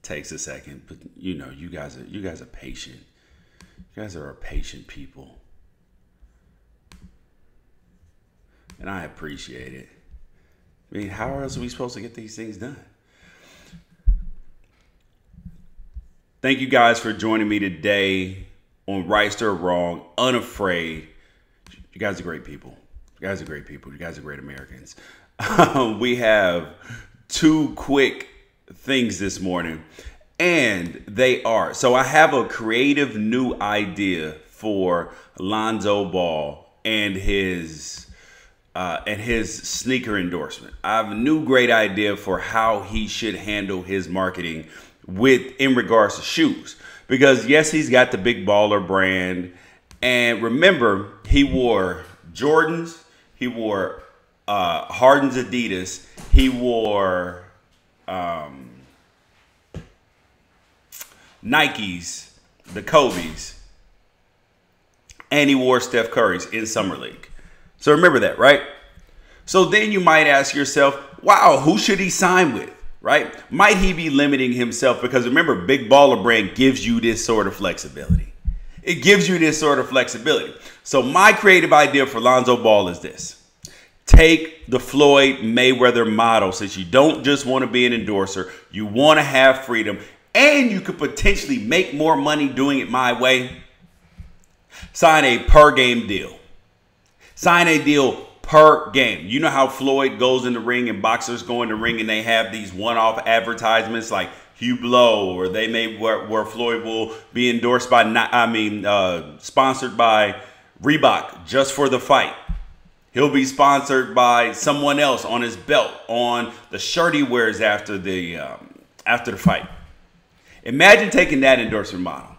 takes a second, but you know, you guys are patient. You guys are a patient people, and I appreciate it. I mean, how else are we supposed to get these things done? Thank you guys for joining me today on Wrighster Wrong, Unafraid. You guys are great people. You guys are great people. You guys are great Americans. We have two quick things this morning, and they are, so I have a creative new idea for Lonzo Ball and his sneaker endorsement. I have a new great idea for how he should handle his marketing in regards to shoes, because yes, he's got the big baller brand, and remember, he wore Jordans, he wore Harden's Adidas, he wore Nikes, the Kobe's, and he wore Steph Curry's in Summer League. So remember that, right? So then you might ask yourself, wow, who should he sign with, right? Might he be limiting himself? Because remember, big baller brand gives you this sort of flexibility. It gives you this sort of flexibility. So my creative idea for Lonzo Ball is this. Take the Floyd Mayweather model, since you don't just want to be an endorser, you want to have freedom, and you could potentially make more money doing it my way. Sign a per game deal. Sign a deal per game. You know how Floyd goes in the ring and boxers go in the ring and they have these one-off advertisements like Hublot, or they may where Floyd will be endorsed by, sponsored by Reebok just for the fight. He'll be sponsored by someone else on his belt, on the shirt he wears after the fight. Imagine taking that endorsement model.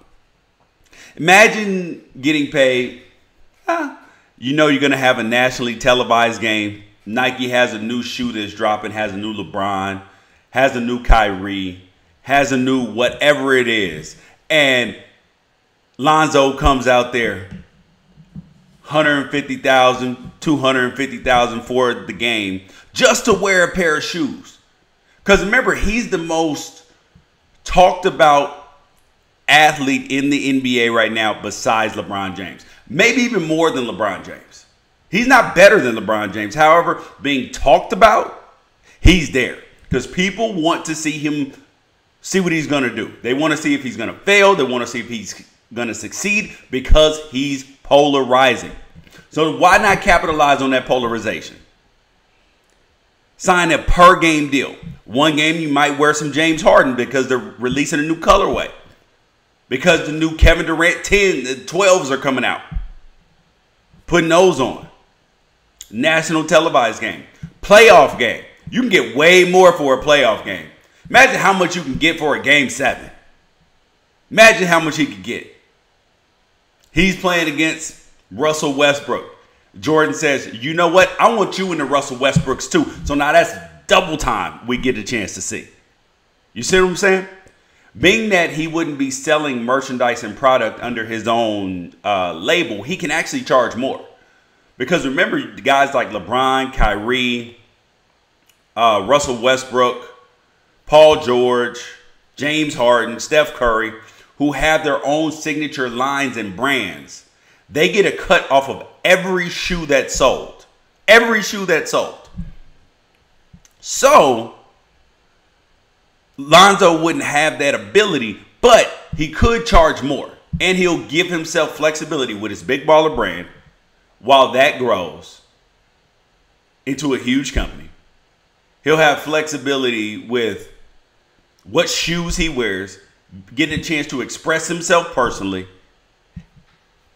Imagine getting paid. You know you're going to have a nationally televised game. Nike has a new shoe that's dropping, has a new LeBron, has a new Kyrie, has a new whatever it is. And Lonzo comes out there, 150,000, 250,000 for the game, just to wear a pair of shoes. Because remember, he's the most talked about athlete in the NBA right now besides LeBron James. Maybe even more than LeBron James. He's not better than LeBron James. However, being talked about, he's there. Because people want to see him, see what he's going to do. They want to see if he's going to fail. They want to see if he's going to succeed, because he's polarizing. So why not capitalize on that polarization? Sign a per game deal. One game you might wear some James Harden because they're releasing a new colorway. Because the new Kevin Durant 10, the 12s are coming out. Putting those on. National televised game. Playoff game. You can get way more for a playoff game. Imagine how much you can get for a game 7. Imagine how much he could get. He's playing against Russell Westbrook. Jordan says, you know what? I want you in the Russell Westbrooks too. So now that's double time we get a chance to see. You see what I'm saying? Being that he wouldn't be selling merchandise and product under his own label, he can actually charge more. Because remember, guys like LeBron, Kyrie, Russell Westbrook, Paul George, James Harden, Steph Curry, who have their own signature lines and brands, they get a cut off of every shoe that's sold. Every shoe that's sold. So Lonzo wouldn't have that ability, but he could charge more. And he'll give himself flexibility with his big baller brand while that grows into a huge company. He'll have flexibility with what shoes he wears, getting a chance to express himself personally.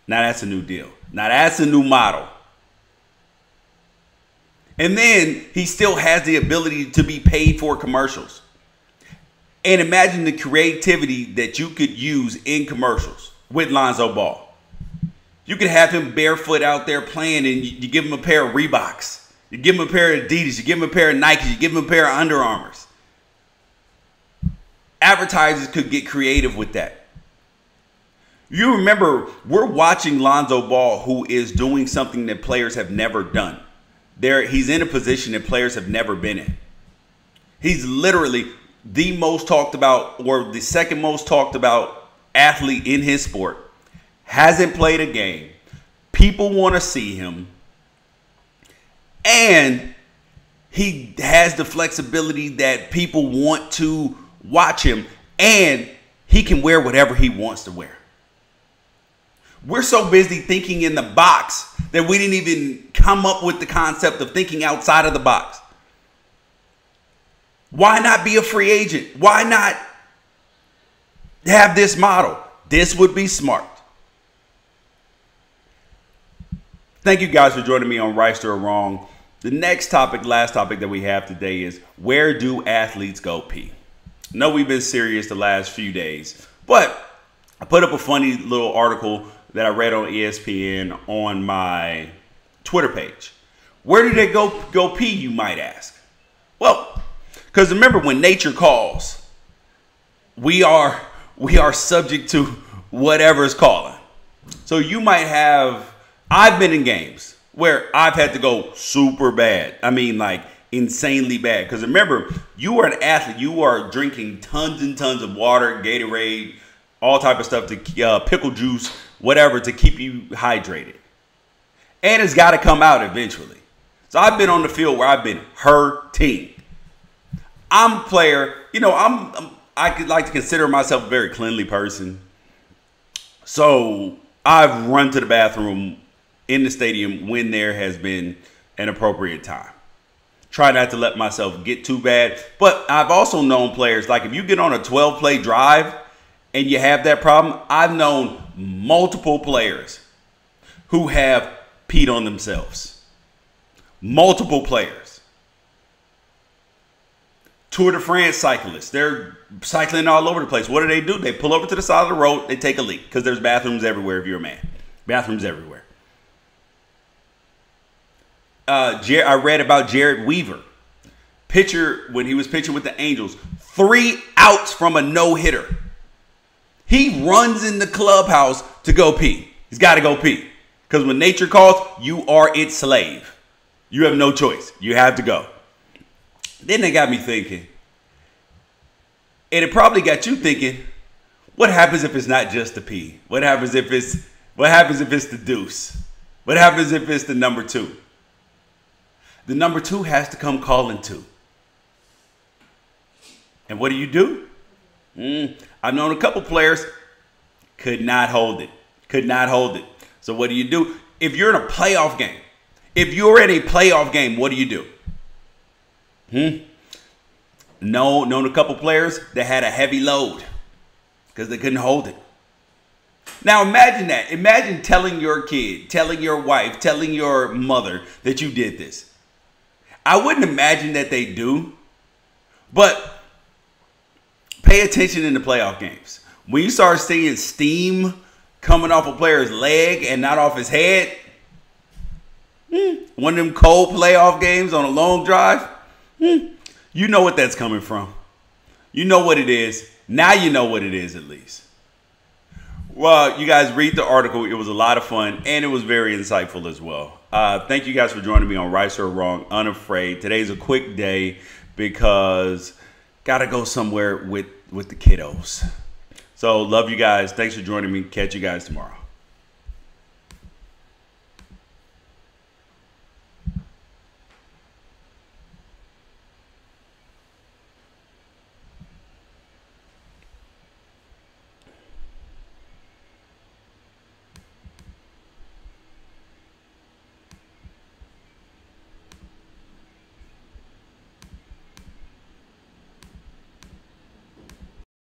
Now that's a new deal. Now that's a new model. And then he still has the ability to be paid for commercials. And imagine the creativity that you could use in commercials with Lonzo Ball. You could have him barefoot out there playing, and you give him a pair of Reeboks. You give him a pair of Adidas. You give him a pair of Nikes. You give him a pair of Under Armours. Advertisers could get creative with that. You remember, we're watching Lonzo Ball, who is doing something that players have never done. He's in a position that players have never been in. He's literally, the most talked about, or the second most talked about athlete in his sport. Hasn't played a game. People want to see him. And he has the flexibility that people want to watch him. And he can wear whatever he wants to wear. We're so busy thinking in the box that we didn't even come up with the concept of thinking outside of the box. Why not be a free agent? Why not have this model? This would be smart. Thank you guys for joining me on Wrighster or Wrong. The next topic, last topic that we have today is, where do athletes go pee? I know we've been serious the last few days, but I put up a funny little article that I read on ESPN on my Twitter page. Where do they go pee, you might ask? Well, because remember, when nature calls, we are subject to whatever's calling. So you might have, I've been in games where I've had to go super bad. I mean, like insanely bad. Because remember, you are an athlete. You are drinking tons and tons of water, Gatorade, all type of stuff, to pickle juice, whatever, to keep you hydrated. And it's got to come out eventually. So I've been on the field where I've been hurting. I'm a player, you know, I could like to consider myself a very cleanly person. So I've run to the bathroom in the stadium when there has been an appropriate time. Try not to let myself get too bad. But I've also known players, like if you get on a 12-play drive and you have that problem, I've known multiple players who have peed on themselves. Multiple players. Tour de France cyclists, they're cycling all over the place. What do? They pull over to the side of the road, they take a leak, because there's bathrooms everywhere if you're a man. Bathrooms everywhere. I read about Jared Weaver. Pitcher, when he was pitching with the Angels, 3 outs from a no-hitter. He runs in the clubhouse to go pee. He's got to go pee. Because when nature calls, you are its slave. You have no choice. You have to go. Then they got me thinking. And it probably got you thinking, what happens if it's not just the pee? What happens if it's the deuce? What happens if it's the number 2? The number 2 has to come calling too. And what do? I've known a couple players could not hold it. Could not hold it. So what do? If you're in a playoff game, what do? Known a couple players that had a heavy load because they couldn't hold it. Now imagine that. Imagine telling your kid, telling your wife, telling your mother that you did this. I wouldn't imagine that they do, but pay attention in the playoff games. When you start seeing steam coming off a player's leg and not off his head, one of them cold playoff games on a long drive, you know what that's coming from. You know what it is. Now you know what it is, at least. Well, you guys read the article. It was a lot of fun, and it was very insightful as well. Thank you guys for joining me on Wrighster or Wrong, Unafraid. Today's a quick day because got to go somewhere with the kiddos. So love you guys. Thanks for joining me. Catch you guys tomorrow.